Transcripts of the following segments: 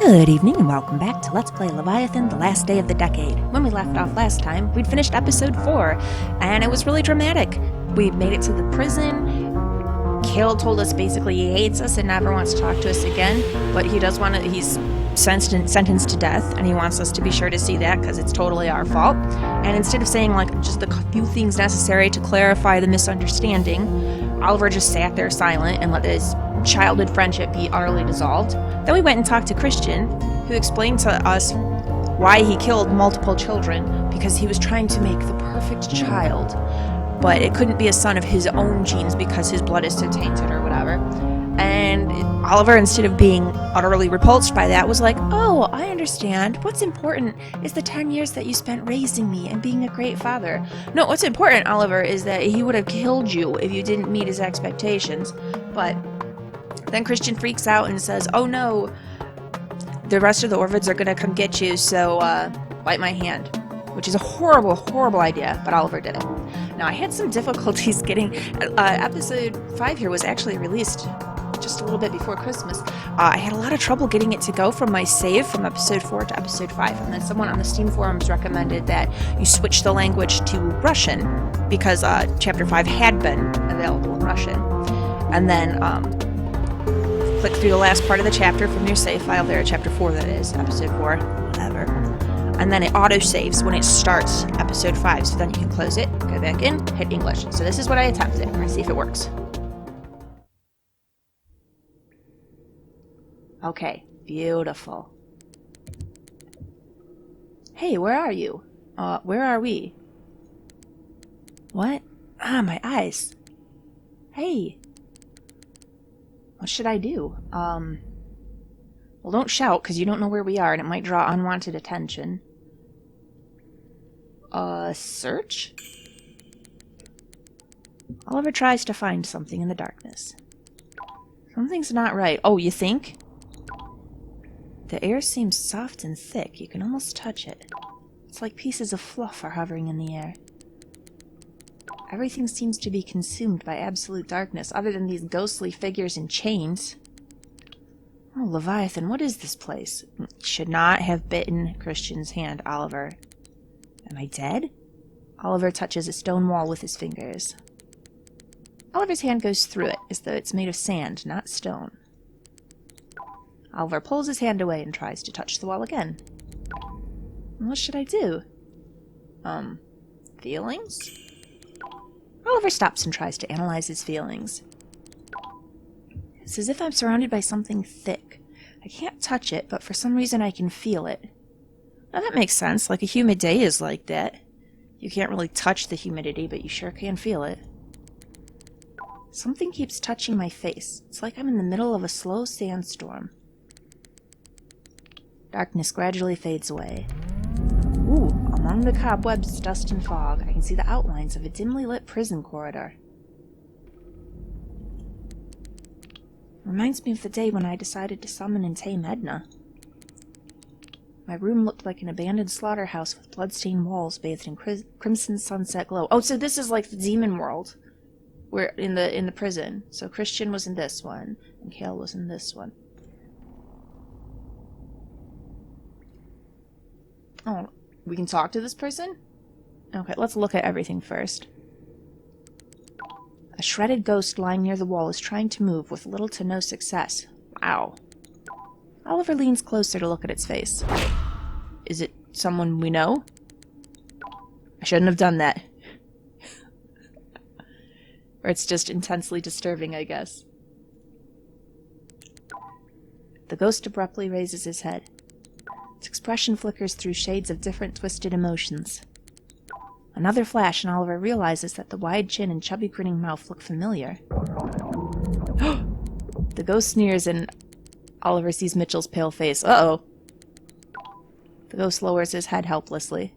Good evening and welcome back to Let's Play Leviathan, the last day of the decade. When we left off last time, we'd finished episode 4, and it was really dramatic. We made it to the prison. Cael told us basically he hates us and never wants to talk to us again, but he does want to, he's sentenced to death, and he wants us to be sure to see that because it's totally our fault. And instead of saying like just the few things necessary to clarify the misunderstanding, Oliver just sat there silent and let his childhood friendship be utterly dissolved. Then we went and talked to Kristian, who explained to us why he killed multiple children, because he was trying to make the perfect child, but it couldn't be a son of his own genes because his blood is so tainted or whatever. And Oliver, instead of being utterly repulsed by that, was like, oh, I understand. What's important is the 10 years that you spent raising me and being a great father. No, what's important, Oliver, is that he would have killed you if you didn't meet his expectations. But then Kristian freaks out and says, oh no, the rest of the Orvids are going to come get you, so bite my hand. Which is a horrible, horrible idea, but Oliver did it. Now, I had some difficulties getting... episode 5 here was actually released just a little bit before Christmas. I had a lot of trouble getting it to go from my save from episode 4 to episode 5, and then someone on the Steam forums recommended that you switch the language to Russian, because chapter 5 had been available in Russian. And then click through the last part of the chapter from your save file there, chapter 4 that is, episode 4, whatever. And then it auto-saves when it starts episode 5, so then you can close it, go back in, hit English. So this is what I attempted. We're going to see if it works. Okay, beautiful. Hey, where are you? Where are we? What? Ah, my eyes. Hey. What should I do? Well, don't shout, because you don't know where we are, and it might draw unwanted attention. Search? Oliver tries to find something in the darkness. Something's not right. Oh, you think? The air seems soft and thick. You can almost touch it. It's like pieces of fluff are hovering in the air. Everything seems to be consumed by absolute darkness, other than these ghostly figures in chains. Oh, Leviathan, what is this place? You should not have bitten Kristian's hand, Oliver. Am I dead? Oliver touches a stone wall with his fingers. Oliver's hand goes through it, as though it's made of sand, not stone. Oliver pulls his hand away and tries to touch the wall again. What should I do? Feelings? Oliver stops and tries to analyze his feelings. It's as if I'm surrounded by something thick. I can't touch it, but for some reason I can feel it. Now that makes sense, like a humid day is like that. You can't really touch the humidity, but you sure can feel it. Something keeps touching my face. It's like I'm in the middle of a slow sandstorm. Darkness gradually fades away. Ooh, among the cobwebs, dust and fog, I can see the outlines of a dimly lit prison corridor. Reminds me of the day when I decided to summon and tame Edna. My room looked like an abandoned slaughterhouse with blood-stained walls bathed in crimson sunset glow. Oh, so this is like the demon world. We're in the prison. So Kristian was in this one, and Cael was in this one. Oh, we can talk to this person? Okay, let's look at everything first. A shredded ghost lying near the wall is trying to move with little to no success. Wow. Oliver leans closer to look at its face. Is it someone we know? I shouldn't have done that. Or it's just intensely disturbing, I guess. The ghost abruptly raises his head. Its expression flickers through shades of different twisted emotions. Another flash, and Oliver realizes that the wide chin and chubby grinning mouth look familiar. The ghost sneers, and Oliver sees Mitchell's pale face. Uh-oh. The ghost lowers his head helplessly.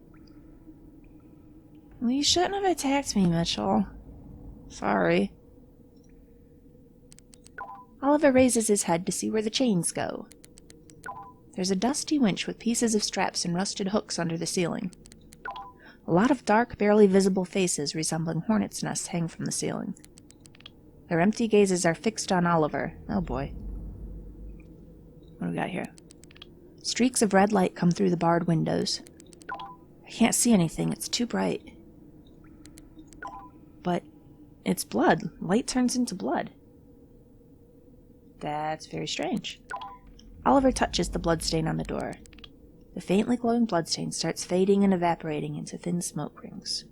Well, you shouldn't have attacked me, Mitchell. Sorry. Oliver raises his head to see where the chains go. There's a dusty winch with pieces of straps and rusted hooks under the ceiling. A lot of dark, barely visible faces resembling hornets' nests hang from the ceiling. Their empty gazes are fixed on Oliver. Oh boy. What do we got here? Streaks of red light come through the barred windows. I can't see anything, it's too bright. But it's blood. Light turns into blood. That's very strange. Oliver touches the bloodstain on the door. The faintly glowing bloodstain starts fading and evaporating into thin smoke rings.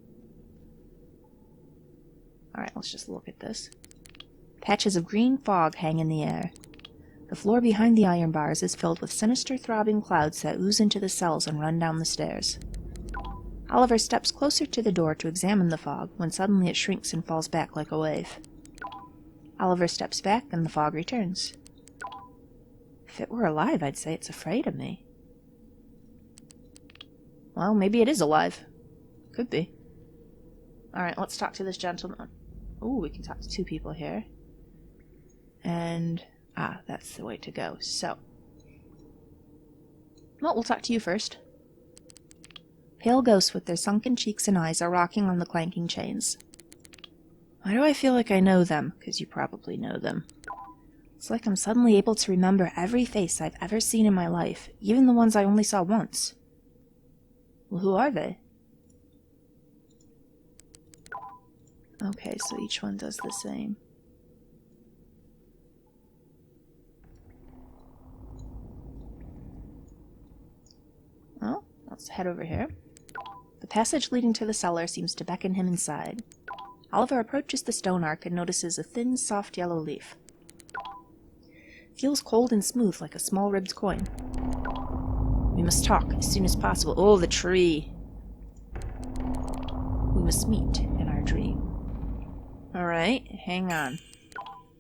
Alright, let's just look at this. Patches of green fog hang in the air. The floor behind the iron bars is filled with sinister throbbing clouds that ooze into the cells and run down the stairs. Oliver steps closer to the door to examine the fog, when suddenly it shrinks and falls back like a wave. Oliver steps back and the fog returns. If it were alive, I'd say it's afraid of me. Well, maybe it is alive. Could be. Alright, let's talk to this gentleman. Ooh, we can talk to two people here. And... that's the way to go. So. Well, we'll talk to you first. Pale ghosts with their sunken cheeks and eyes are rocking on the clanking chains. Why do I feel like I know them? Because you probably know them. It's like I'm suddenly able to remember every face I've ever seen in my life, even the ones I only saw once. Well, who are they? Okay, so each one does the same. Well, let's head over here. The passage leading to the cellar seems to beckon him inside. Oliver approaches the stone arch and notices a thin, soft yellow leaf. Feels cold and smooth like a small-ribbed coin. We must talk as soon as possible. Oh, the tree! We must meet in our dream. Alright, hang on.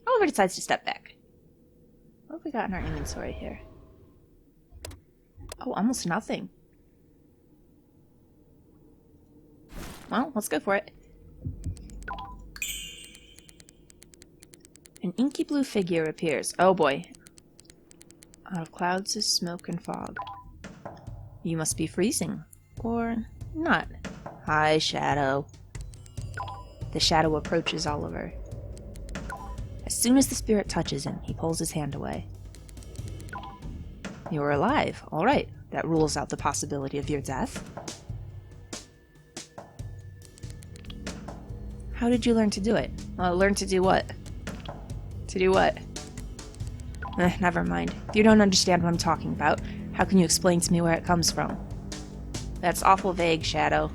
Oliver decides to step back. What have we got in our inventory here? Oh, almost nothing. Well, let's go for it. An inky blue figure appears. Oh boy. Out of clouds is smoke and fog. You must be freezing. Or not. Hi, Shadow. The shadow approaches Oliver. As soon as the spirit touches him, he pulls his hand away. You're alive. All right. That rules out the possibility of your death. How did you learn to do it? Learn to do what? To do what? Never mind. If you don't understand what I'm talking about, how can you explain to me where it comes from? That's awful vague, Shadow.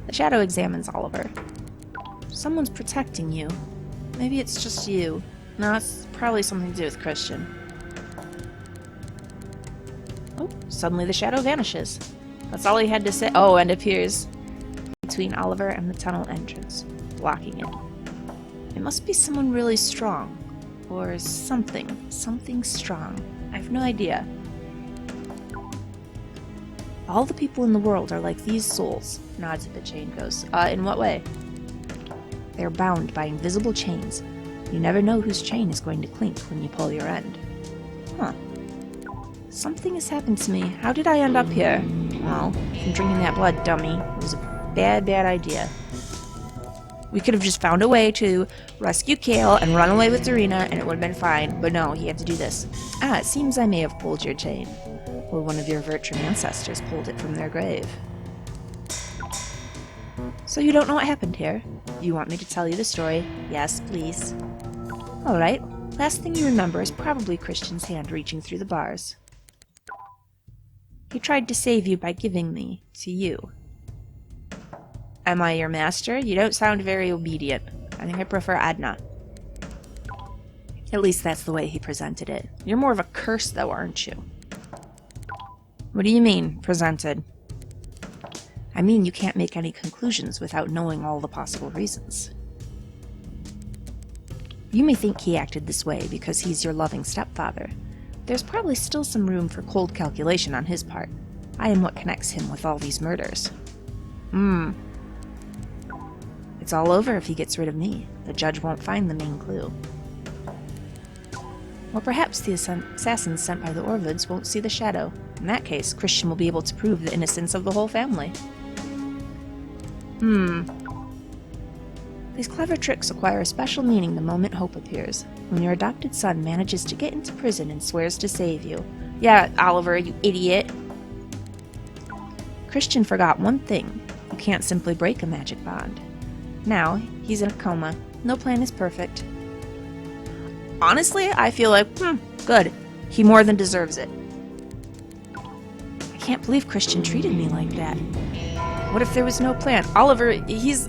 The shadow examines Oliver. Someone's protecting you. Maybe it's just you. No, it's probably something to do with Kristian. Oh, suddenly the shadow vanishes. That's all he had to say. Oh, and appears between Oliver and the tunnel entrance, blocking it. It must be someone really strong. Or something. Something strong. I have no idea. All the people in the world are like these souls, nods at the chain ghost. In what way? They're bound by invisible chains. You never know whose chain is going to clink when you pull your end. Huh. Something has happened to me. How did I end up here? Well, from drinking that blood, dummy. It was a bad idea. We could have just found a way to rescue Cael and run away with Darina, and it would have been fine. But no, he had to do this. It seems I may have pulled your chain. Or one of your Vertram ancestors pulled it from their grave. So you don't know what happened here? You want me to tell you the story? Yes, please. Alright, last thing you remember is probably Kristian's hand reaching through the bars. He tried to save you by giving me to you. Am I your master? You don't sound very obedient. I think I prefer Adna. At least that's the way he presented it. You're more of a curse, though, aren't you? What do you mean, presented? I mean you can't make any conclusions without knowing all the possible reasons. You may think he acted this way because he's your loving stepfather. There's probably still some room for cold calculation on his part. I am what connects him with all these murders. It's all over if he gets rid of me. The judge won't find the main clue. Or perhaps the assassins sent by the Orvids won't see the shadow. In that case, Kristian will be able to prove the innocence of the whole family. These clever tricks acquire a special meaning the moment hope appears. When your adopted son manages to get into prison and swears to save you, Yeah, Oliver, you idiot. Kristian forgot one thing. You can't simply break a magic bond. Now, he's in a coma. No plan is perfect. Honestly, I feel like, good. He more than deserves it. I can't believe Kristian treated me like that. What if there was no plan? Oliver, he's...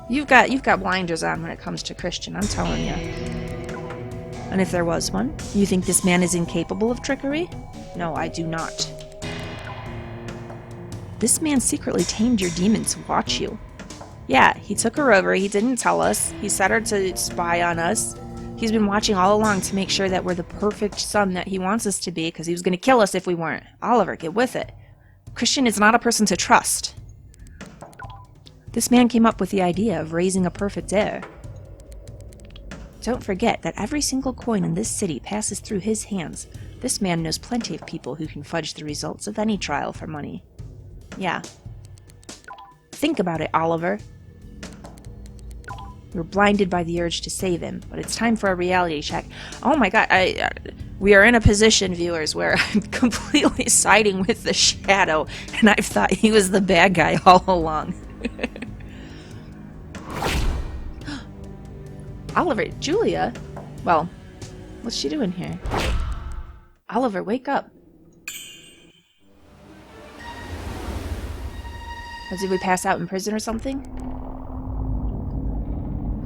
You've got blinders on when it comes to Kristian, I'm telling you. And if there was one, you think this man is incapable of trickery? No, I do not. This man secretly tamed your demon to watch you. Yeah, he took her over, he didn't tell us, he set her to spy on us. He's been watching all along to make sure that we're the perfect son that he wants us to be, because he was going to kill us if we weren't. Oliver, get with it. Kristian is not a person to trust. This man came up with the idea of raising a perfect heir. Don't forget that every single coin in this city passes through his hands. This man knows plenty of people who can fudge the results of any trial for money. Yeah. Think about it, Oliver. We're blinded by the urge to save him, but it's time for a reality check. Oh my god, we are in a position, viewers, where I'm completely siding with the Shadow, and I've thought he was the bad guy all along. Oliver, Julia? Well, what's she doing here? Oliver, wake up. Or did we pass out in prison or something?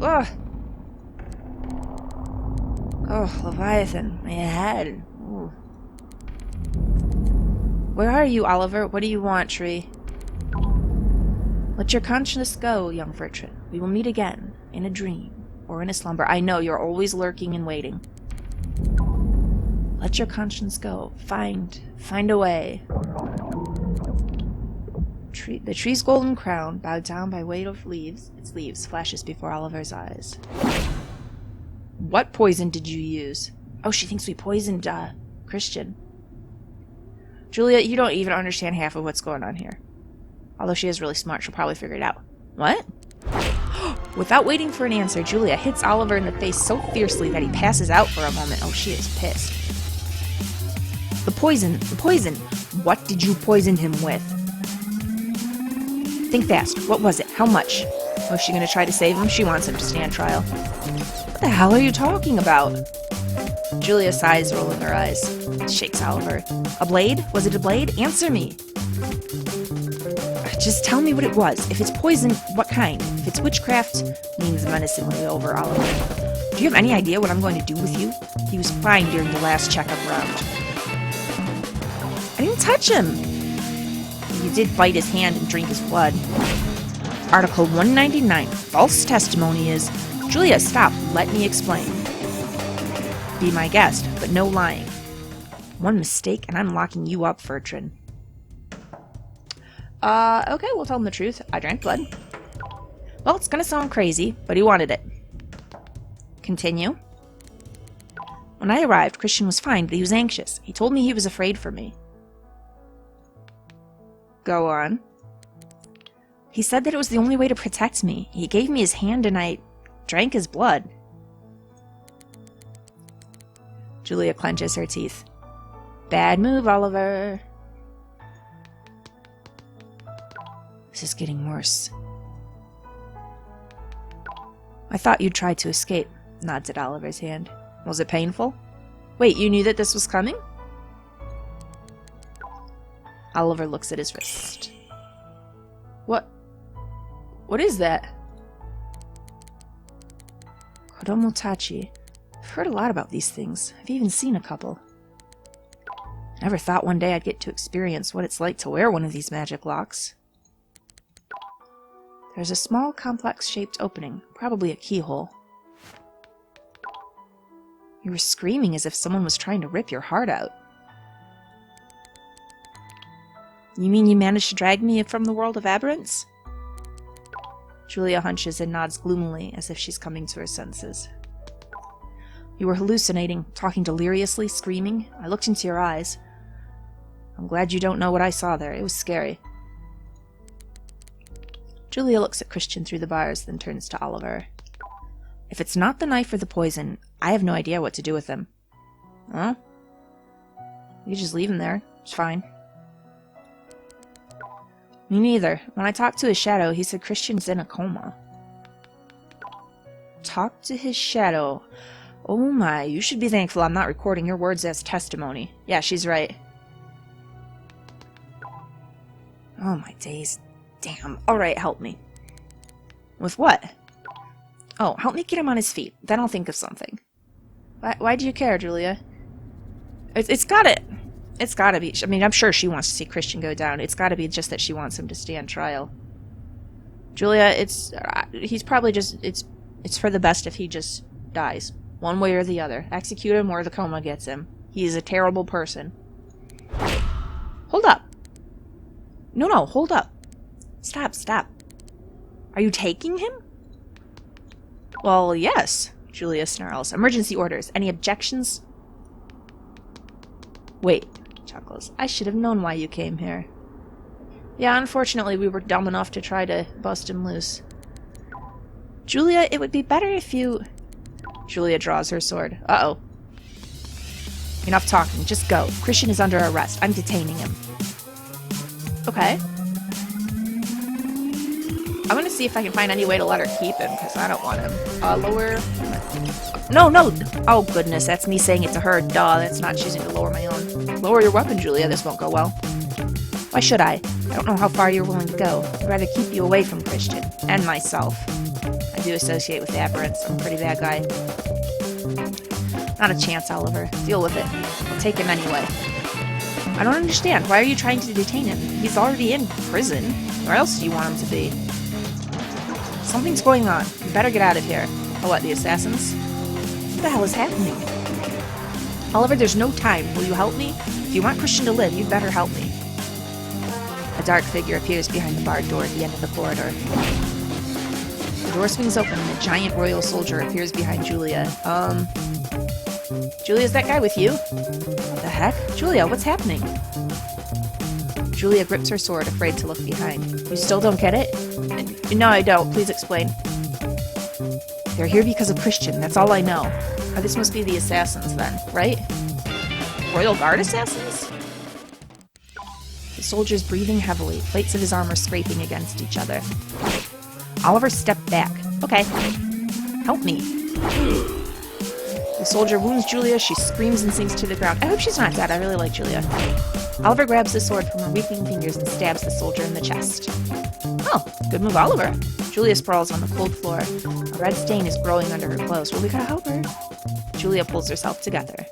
Ugh. Oh, Leviathan, my head. Ooh. Where are you, Oliver? What do you want, Tree? Let your conscience go, young Bertrand. We will meet again, in a dream, or in a slumber. I know, you're always lurking and waiting. Let your conscience go. Find a way. The tree's golden crown, bowed down by weight of leaves, its leaves, flashes before Oliver's eyes. What poison did you use? Oh, she thinks we poisoned, Kristian. Julia, you don't even understand half of what's going on here. Although she is really smart, she'll probably figure it out. What? Without waiting for an answer, Julia hits Oliver in the face so fiercely that he passes out for a moment. Oh, she is pissed. The poison! What did you poison him with? Think fast. What was it? How much? Oh, is she gonna try to save him? She wants him to stand trial. What the hell are you talking about? Julia sighs, rolling her eyes. Shakes Oliver. A blade? Was it a blade? Answer me! Just tell me what it was. If it's poison, what kind? If it's witchcraft, leans menacingly over Oliver. Do you have any idea what I'm going to do with you? He was fine during the last checkup round. I didn't touch him! You did bite his hand and drink his blood. Article 199. False testimony is... Julia, stop. Let me explain. Be my guest, but no lying. One mistake and I'm locking you up, Bertrand. Okay, we'll tell him the truth. I drank blood. Well, it's gonna sound crazy, but he wanted it. Continue. When I arrived, Kristian was fine, but he was anxious. He told me he was afraid for me. Go on. He said that it was the only way to protect me. He gave me his hand and I drank his blood. Julia clenches her teeth. Bad move, Oliver. This is getting worse. I thought you'd try to escape, nods at Oliver's hand. Was it painful? Wait, you knew that this was coming? Oliver looks at his wrist. What is that? Kodomotachi. I've heard a lot about these things. I've even seen a couple. Never thought one day I'd get to experience what it's like to wear one of these magic locks. There's a small, complex-shaped opening, probably a keyhole. You were screaming as if someone was trying to rip your heart out. You mean you managed to drag me from the world of aberrants? Julia hunches and nods gloomily, as if she's coming to her senses. You were hallucinating, talking deliriously, screaming. I looked into your eyes. I'm glad you don't know what I saw there. It was scary. Julia looks at Kristian through the bars, then turns to Oliver. If it's not the knife or the poison, I have no idea what to do with them. Huh? You just leave him there. It's fine. Me neither. When I talked to his shadow, he said Kristian's in a coma. Talk to his shadow. Oh my, you should be thankful I'm not recording your words as testimony. Yeah, she's right. Oh my days. Damn. Alright, help me. With what? Oh, help me get him on his feet. Then I'll think of something. Why do you care, Julia? It's gotta be. I mean, I'm sure she wants to see Kristian go down. It's gotta be just that she wants him to stand trial. Julia, he's probably just, it's for the best if he just dies. One way or the other. Execute him or the coma gets him. He is a terrible person. Hold up. No, hold up. Stop. Are you taking him? Well, yes, Julia snarls. Emergency orders. Any objections? Wait, chuckles. I should have known why you came here. Yeah, unfortunately we were dumb enough to try to bust him loose. Julia, it would be better if you... Julia draws her sword. Uh-oh. Enough talking. Just go. Kristian is under arrest. I'm detaining him. Okay. I'm gonna see if I can find any way to let her keep him, because I don't want him. Lower... No! Oh, goodness, that's me saying it to her. Duh, that's not choosing to lower my own. Lower your weapon, Julia. This won't go well. Why should I? I don't know how far you're willing to go. I'd rather keep you away from Kristian. And myself. I do associate with aberrants. I'm a pretty bad guy. Not a chance, Oliver. Deal with it. I'll take him anyway. I don't understand. Why are you trying to detain him? He's already in prison. Where else do you want him to be? Something's going on. You better get out of here. Oh, what, the assassins? What the hell is happening? Oliver, there's no time. Will you help me? If you want Kristian to live, you'd better help me. A dark figure appears behind the barred door at the end of the corridor. The door swings open and a giant royal soldier appears behind Julia. Julia, is that guy with you? What the heck? Julia, what's happening? Julia grips her sword, afraid to look behind. You still don't get it? No, I don't. Please explain. They're here because of Kristian. That's all I know. Oh, this must be the assassins then, right? Royal Guard assassins? The soldier's breathing heavily, plates of his armor scraping against each other. Oliver stepped back. Okay. Help me. The soldier wounds Julia, she screams and sinks to the ground. I hope she's not dead, I really like Julia. Oliver grabs the sword from her weeping fingers and stabs the soldier in the chest. Oh, good move, Oliver. Julia sprawls on the cold floor. A red stain is growing under her clothes. Well, we gotta help her. Julia pulls herself together.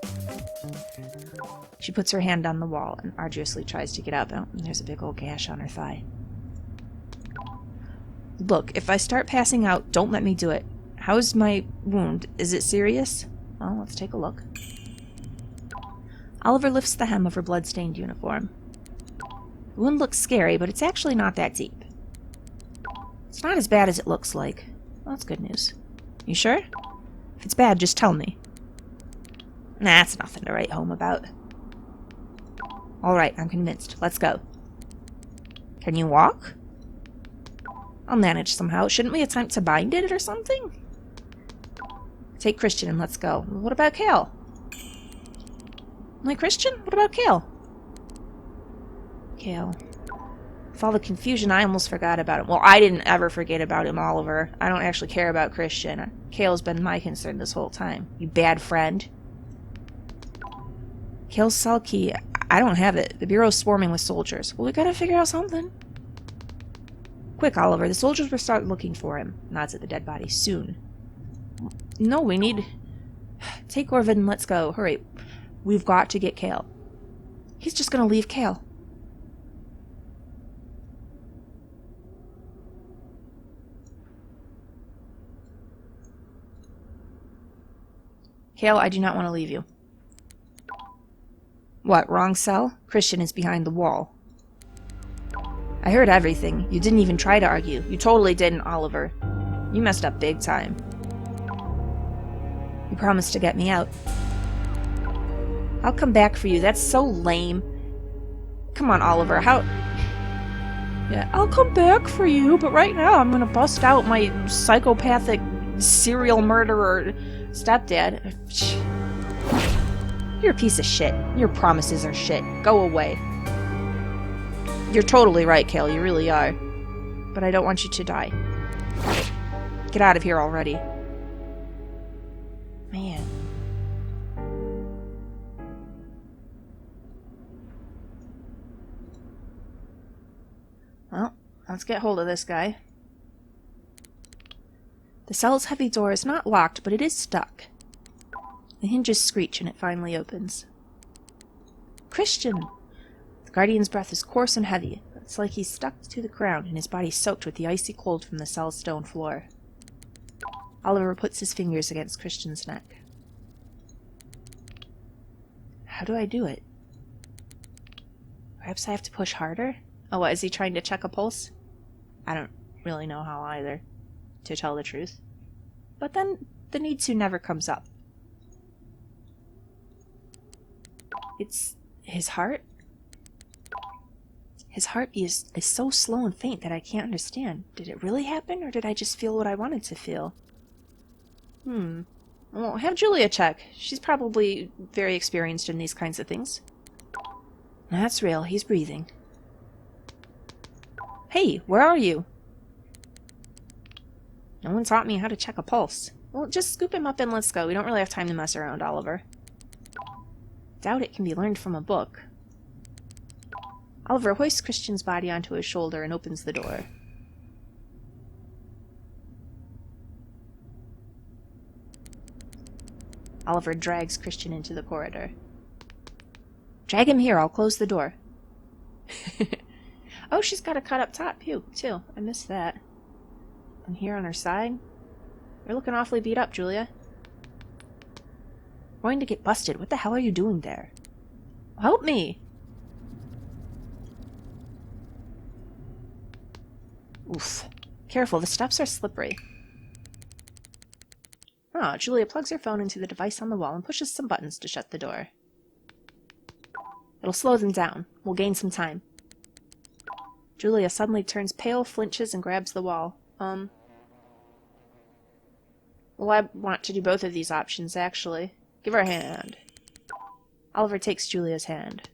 She puts her hand on the wall and arduously tries to get up. Oh, and there's a big old gash on her thigh. Look, if I start passing out, don't let me do it. How's my wound? Is it serious? Well, let's take a look. Oliver lifts the hem of her blood-stained uniform. The wound looks scary, but it's actually not that deep. It's not as bad as it looks like. Well, that's good news. You sure? If it's bad, just tell me. Nah, it's nothing to write home about. Alright, I'm convinced. Let's go. Can you walk? I'll manage somehow. Shouldn't we attempt to bind it or something? Take Kristian and let's go. What about Cael? Only Kristian? What about Cael? Cael. With all the confusion, I almost forgot about him. Well, I didn't ever forget about him, Oliver. I don't actually care about Kristian. Cael's been my concern this whole time. You bad friend. Cael's cell key. I don't have it. The bureau's swarming with soldiers. Well, we gotta figure out something. Quick, Oliver. The soldiers will start looking for him. Nods at the dead body. Soon. No, we need... Take Orvid and let's go. Hurry. We've got to get Cael. He's just gonna leave Cael. Cael, I do not want to leave you. What, wrong cell? Kristian is behind the wall. I heard everything. You didn't even try to argue. You totally didn't, Oliver. You messed up big time. You promised to get me out. I'll come back for you. That's so lame. Come on, Oliver. How... Yeah, I'll come back for you, but right now I'm gonna bust out my psychopathic serial murderer stepdad. You're a piece of shit. Your promises are shit. Go away. You're totally right, Cael. You really are. But I don't want you to die. Get out of here already. Man. Well, let's get hold of this guy. The cell's heavy door is not locked, but it is stuck. The hinges screech and it finally opens. Kristian! The Guardian's breath is coarse and heavy. It's like he's stuck to the ground and his body soaked with the icy cold from the cell's stone floor. Oliver puts his fingers against Kristian's neck. How do I do it? Perhaps I have to push harder? Oh, what, is he trying to check a pulse? I don't really know how either, to tell the truth. But then the need to never comes up. It's his heart? His heart is so slow and faint that I can't understand. Did it really happen, or did I just feel what I wanted to feel? Well, have Julia check. She's probably very experienced in these kinds of things. That's real. He's breathing. Hey, where are you? No one taught me how to check a pulse. Well, just scoop him up and let's go. We don't really have time to mess around, Oliver. Doubt it can be learned from a book. Oliver hoists Kristian's body onto his shoulder and opens the door. Oliver drags Kristian into the corridor. Drag him here, I'll close the door. Oh, she's got a cut up top, too. I missed that. And here on her side. You're looking awfully beat up, Julia. I'm going to get busted. What the hell are you doing there? Help me! Oof. Careful, the steps are slippery. Ah, Julia plugs her phone into the device on the wall and pushes some buttons to shut the door. It'll slow them down. We'll gain some time. Julia suddenly turns pale, flinches, and grabs the wall. Well, I want to do both of these options, actually. Give her a hand. Oliver takes Julia's hand.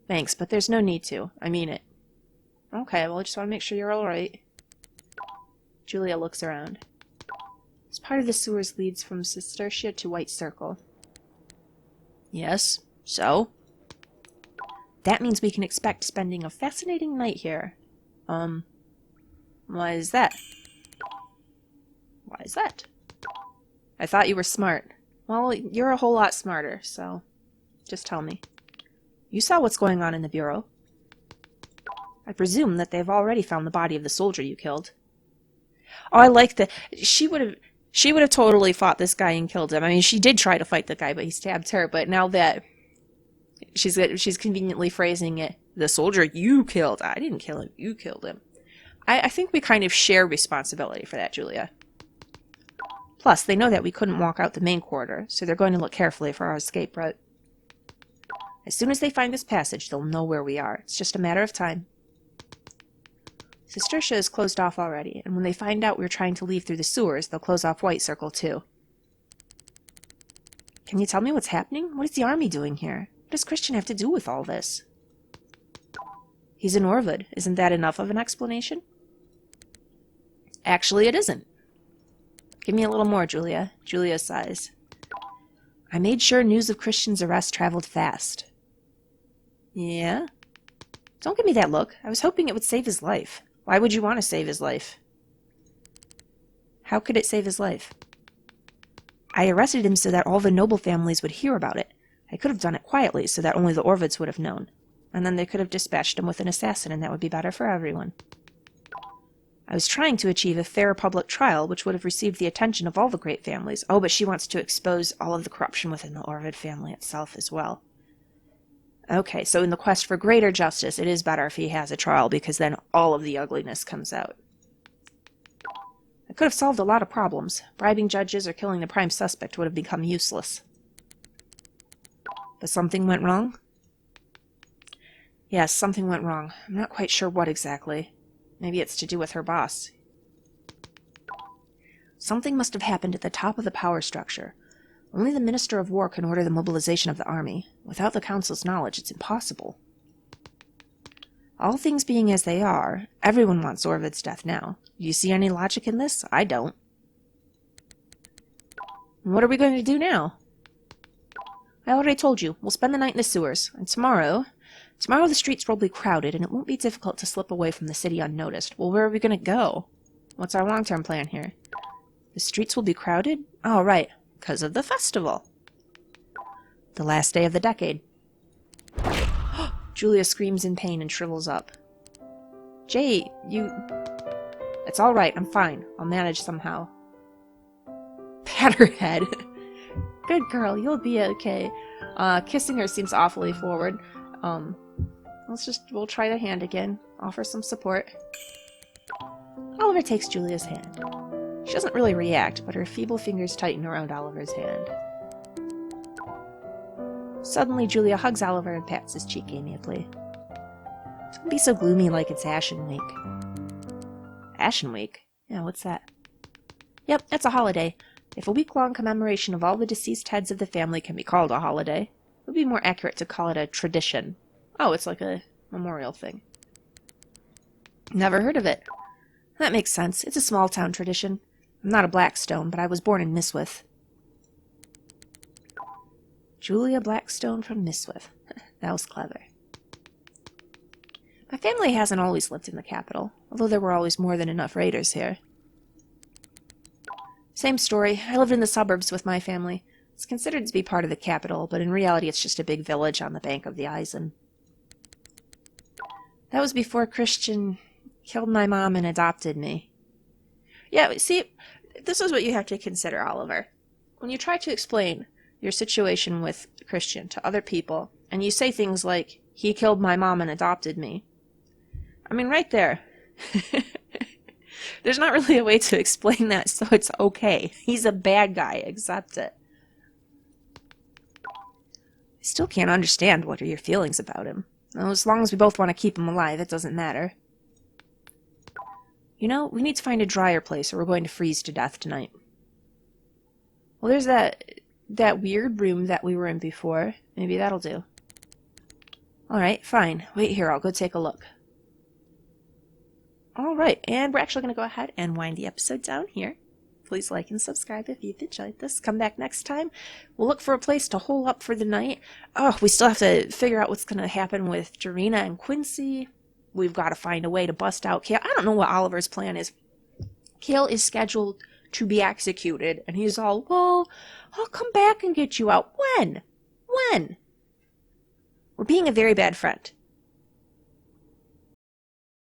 Thanks, but there's no need to. I mean it. Okay, well, I just want to make sure you're alright. Julia looks around. This part of the sewers leads from Sestertia to White Circle. Yes, so? That means we can expect spending a fascinating night here. Why is that? Why is that? I thought you were smart. Well, you're a whole lot smarter, so just tell me. You saw what's going on in the Bureau. I presume that they've already found the body of the soldier you killed. Oh, I like that. She would have totally fought this guy and killed him. I mean, she did try to fight the guy, but he stabbed her. But now that she's conveniently phrasing it, the soldier you killed. I didn't kill him. You killed him. I think we kind of share responsibility for that, Julia. Plus, they know that we couldn't walk out the main corridor, so they're going to look carefully for our escape route. As soon as they find this passage, they'll know where we are. It's just a matter of time. Sestertia is closed off already, and when they find out we're trying to leave through the sewers, they'll close off White Circle too. Can you tell me what's happening? What is the army doing here? What does Kristian have to do with all this? He's an Orvid. Isn't that enough of an explanation? Actually, it isn't. Give me a little more, Julia. Julia sighs. I made sure news of Kristian's arrest traveled fast. Yeah? Don't give me that look. I was hoping it would save his life. Why would you want to save his life? How could it save his life? I arrested him so that all the noble families would hear about it. I could have done it quietly so that only the Orvids would have known. And then they could have dispatched him with an assassin, and that would be better for everyone. I was trying to achieve a fair public trial, which would have received the attention of all the great families. Oh, but she wants to expose all of the corruption within the Orvid family itself as well. Okay, so in the quest for greater justice, it is better if he has a trial, because then all of the ugliness comes out. I could have solved a lot of problems. Bribing judges or killing the prime suspect would have become useless. But something went wrong? Yes, something went wrong. I'm not quite sure what exactly. Maybe it's to do with her boss. Something must have happened at the top of the power structure. Only the Minister of War can order the mobilization of the army. Without the Council's knowledge, it's impossible. All things being as they are, everyone wants Orvid's death now. Do you see any logic in this? I don't. What are we going to do now? I already told you. We'll spend the night in the sewers. And tomorrow the streets will be crowded, and it won't be difficult to slip away from the city unnoticed. Well, where are we going to go? What's our long-term plan here? The streets will be crowded? Oh, right. Because of the festival. The last day of the decade. Julia screams in pain and shrivels up. Jay, you... It's all right. I'm fine. I'll manage somehow. Pat her head. Good girl. You'll be okay. Kissing her seems awfully forward. We'll try the hand again. Offer some support. Oliver takes Julia's hand. She doesn't really react, but her feeble fingers tighten around Oliver's hand. Suddenly, Julia hugs Oliver and pats his cheek amiably. Don't be so gloomy like it's Ashen Week. Ashen Week? Yeah, what's that? Yep, it's a holiday. If a week-long commemoration of all the deceased heads of the family can be called a holiday, it would be more accurate to call it a tradition. Oh, it's like a memorial thing. Never heard of it. That makes sense. It's a small-town tradition. I'm not a Blackstone, but I was born in Miswith. Julia Blackstone from Miswith. That was clever. My family hasn't always lived in the capital, although there were always more than enough raiders here. Same story. I lived in the suburbs with my family. It's considered to be part of the capital, but in reality it's just a big village on the bank of the Eisen. That was before Kristian killed my mom and adopted me. Yeah, see, this is what you have to consider, Oliver. When you try to explain your situation with Kristian to other people, and you say things like, he killed my mom and adopted me. I mean, right there. There's not really a way to explain that, so it's okay. He's a bad guy. Accept it. I still can't understand what are your feelings about him. Well, as long as we both want to keep him alive, it doesn't matter. You know, we need to find a drier place or we're going to freeze to death tonight. Well, there's that weird room that we were in before. Maybe that'll do. Alright, fine. Wait here, I'll go take a look. Alright, and we're actually going to go ahead and wind the episode down here. Please like and subscribe if you've enjoyed this. Come back next time. We'll look for a place to hole up for the night. Oh, we still have to figure out what's going to happen with Jarena and Quincy. We've got to find a way to bust out Cael. I don't know what Oliver's plan is. Cael is scheduled to be executed, and he's all, well, I'll come back and get you out. When? When? We're being a very bad friend.